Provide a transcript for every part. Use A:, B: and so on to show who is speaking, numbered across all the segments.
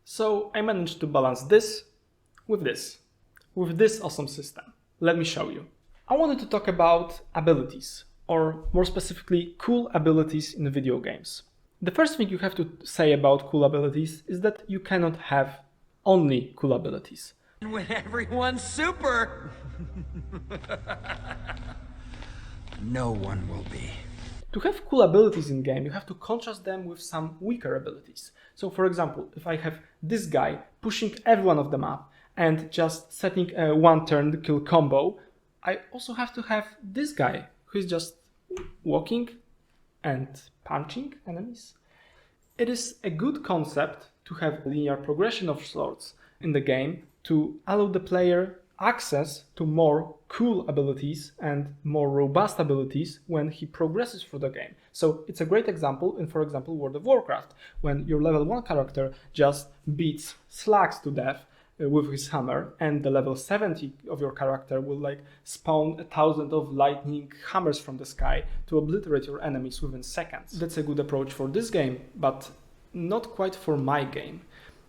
A: So I managed to balance this with this awesome system. Let me show you. I wanted to talk about abilities, or more specifically, cool abilities in video games. The first thing you have to say about cool abilities is that you cannot have only cool abilities.
B: When everyone's super, no one will be.
A: To have cool abilities in game, you have to contrast them with some weaker abilities. So for example, if I have this guy pushing everyone off the map and just setting a one-turn kill combo, I also have to have this guy who is just walking and punching enemies. It is a good concept to have linear progression of sorts in the game to allow the player access to more cool abilities and more robust abilities when he progresses through the game. So it's a great example in, for example, World of Warcraft, when your level 1 character just beats slugs to death with his hammer, and the level 70 of your character will like spawn 1,000 of lightning hammers from the sky to obliterate your enemies within seconds. That's a good approach for this game, but not quite for my game.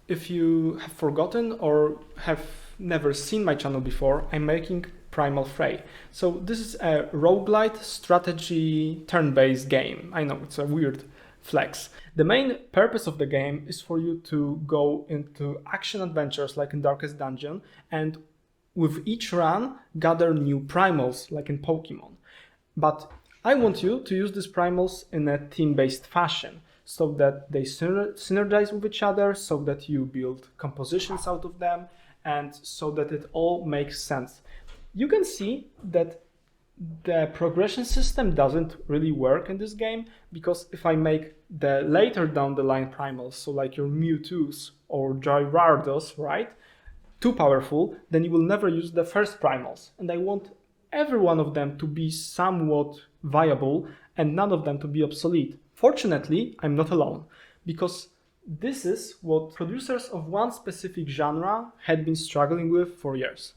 A: If you have forgotten or have never seen my channel before, I'm making Primal Fray. So this is a roguelite strategy turn-based game. I know it's a weird flex. The main purpose of the game is for you to go into action adventures like in Darkest Dungeon, and with each run gather new primals like in Pokemon. But I want you to use these primals in a team-based fashion, so that they synergize with each other, so that you build compositions out of them, and so that it all makes sense. You can see that the progression system doesn't really work in this game, because if I make the later down the line primals, so like your Mewtwo's or Gyarados, right, too powerful, then you will never use the first primals. And I want every one of them to be somewhat viable and none of them to be obsolete. Fortunately, I'm not alone, because this is what producers of one specific genre had been struggling with for years.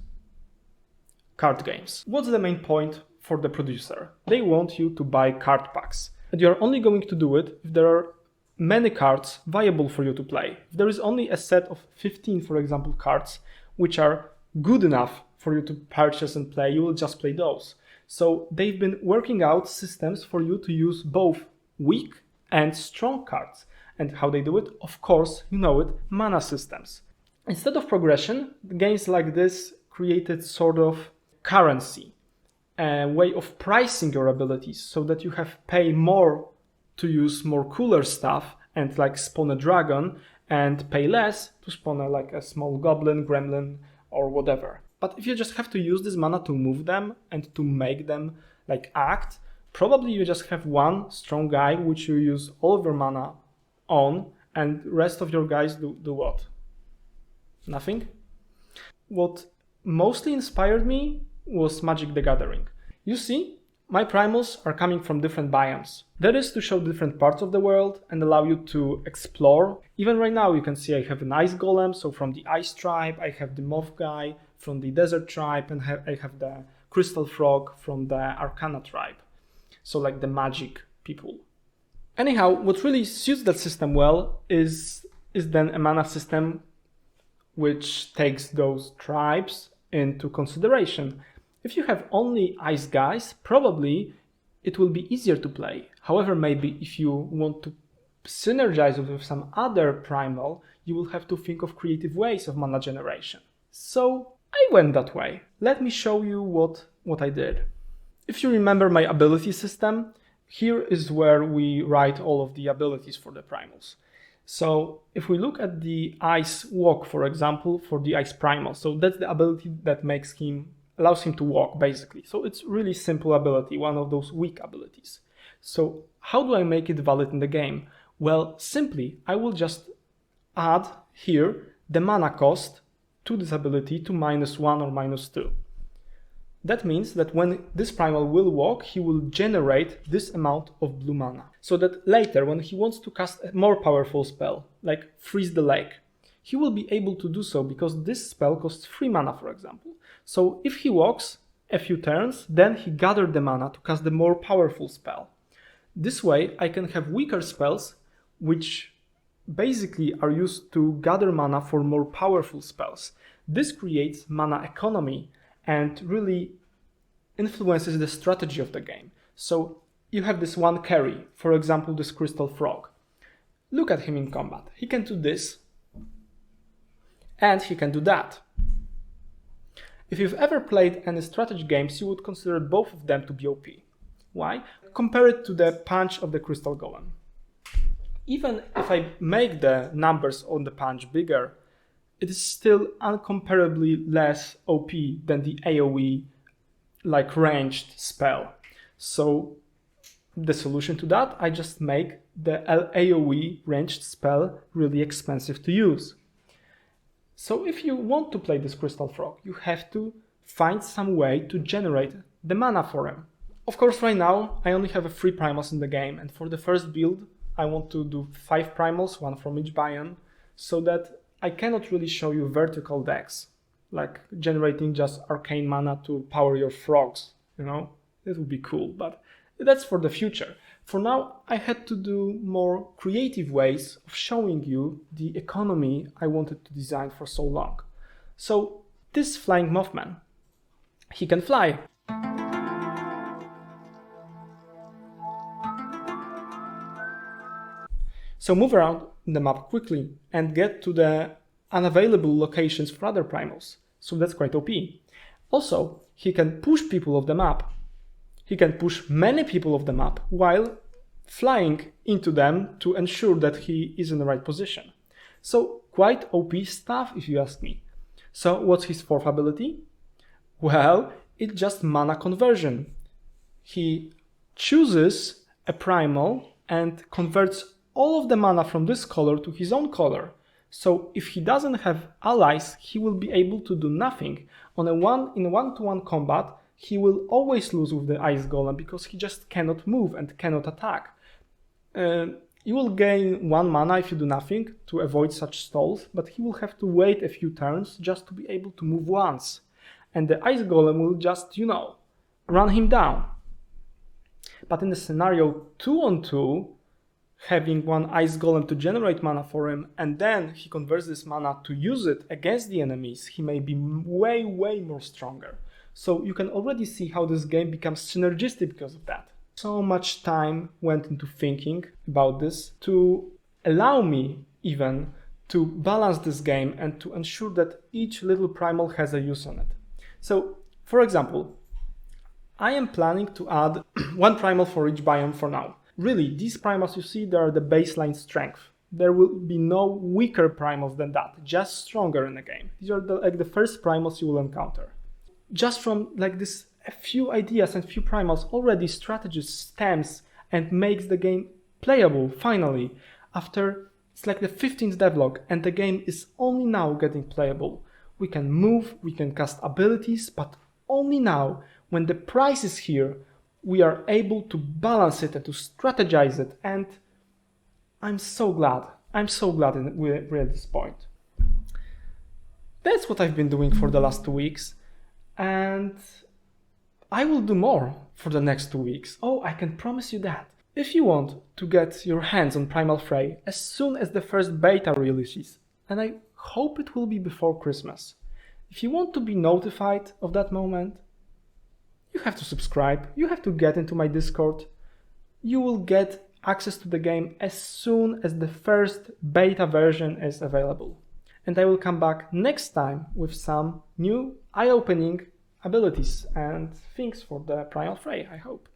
A: Card games. What's the main point for the producer? They want you to buy card packs, and you're only going to do it if there are many cards viable for you to play. If there is only a set of 15, for example, cards, which are good enough for you to purchase and play, you will just play those. So they've been working out systems for you to use both weak and strong cards. And how they do it? Of course, you know it, mana systems. Instead of progression, games like this created sort of currency, a way of pricing your abilities so that you have pay more to use more cooler stuff and like spawn a dragon, and pay less to spawn a small goblin, gremlin, or whatever. But if you just have to use this mana to move them and to make them like act, probably you just have one strong guy which you use all of your mana on, and rest of your guys do what? Nothing? What mostly inspired me was Magic the Gathering. You see, my primals are coming from different biomes. That is to show different parts of the world and allow you to explore. Even right now you can see I have an ice golem, so from the ice tribe, I have the moth guy from the desert tribe, and I have the crystal frog from the arcana tribe. So like the magic people. Anyhow, what really suits that system well is then a mana system which takes those tribes into consideration. If you have only ice guys, probably it will be easier to play. However, maybe if you want to synergize with some other primal, you will have to think of creative ways of mana generation. So I went that way. Let me show you what I did. If you remember my ability system, here is where we write all of the abilities for the primals. So if we look at the ice walk, for example, for the ice primal, so that's the ability that allows him to walk, basically. So it's really simple ability, one of those weak abilities. So how do I make it valid in the game? Well, simply, I will just add here the mana cost to this ability to -1 or -2. That means that when this primal will walk, he will generate this amount of blue mana. So that later, when he wants to cast a more powerful spell, like Freeze the Lake, he will be able to do so because this spell costs 3 mana, for example. So if he walks a few turns, then he gathered the mana to cast the more powerful spell. This way, I can have weaker spells which basically are used to gather mana for more powerful spells. This creates mana economy and really influences the strategy of the game. So you have this one carry, for example this Crystal Frog. Look at him in combat. He can do this and he can do that. If you've ever played any strategy games, you would consider both of them to be OP. Why? Compare it to the punch of the Crystal Golem. Even if I make the numbers on the punch bigger, it is still incomparably less OP than the AoE like ranged spell. So the solution to that, I just make the AoE ranged spell really expensive to use. So if you want to play this Crystal Frog, you have to find some way to generate the mana for him. Of course, right now I only have 3 primals in the game, and for the first build I want to do 5 primals, 1 from each biome, so that I cannot really show you vertical decks, like generating just arcane mana to power your frogs, you know? It would be cool, but that's for the future. For now, I had to do more creative ways of showing you the economy I wanted to design for so long. So this flying Mothman, he can fly. So move around the map quickly and get to the unavailable locations for other primals. So that's quite OP. Also, he can push people off the map. He can push many people off the map while flying into them to ensure that he is in the right position. So quite OP stuff if you ask me. So what's his 4th ability? Well, it's just mana conversion. He chooses a primal and converts all of the mana from this color to his own color. So if he doesn't have allies, he will be able to do nothing. In a one-to-one combat, he will always lose with the Ice Golem because he just cannot move and cannot attack. You will gain 1 mana if you do nothing to avoid such stalls, but he will have to wait a few turns just to be able to move once. And the Ice Golem will just, run him down. But in the scenario 2-on-2, having 1 Ice Golem to generate mana for him, and then he converts this mana to use it against the enemies, he may be way, way more stronger. So you can already see how this game becomes synergistic because of that. So much time went into thinking about this to allow me even to balance this game and to ensure that each little primal has a use on it. So, for example, I am planning to add 1 primal for each biome for now. Really, these primals you see, they are the baseline strength. There will be no weaker primals than that, just stronger in the game. These are the first primals you will encounter. Just from this a few ideas and few primals, already strategy stems and makes the game playable finally. After it's like the 15th devlog and the game is only now getting playable. We can move, we can cast abilities, but only now, when the price is here, we are able to balance it and to strategize it, and I'm so glad we're at this point. That's what I've been doing for the last 2 weeks, and I will do more for the next 2 weeks. Oh, I can promise you that. If you want to get your hands on Primal Fray as soon as the first beta releases, and I hope it will be before Christmas, if you want to be notified of that moment, you have to subscribe, you have to get into my Discord. You will get access to the game as soon as the first beta version is available. And I will come back next time with some new eye-opening abilities and things for the Primal Fray, I hope.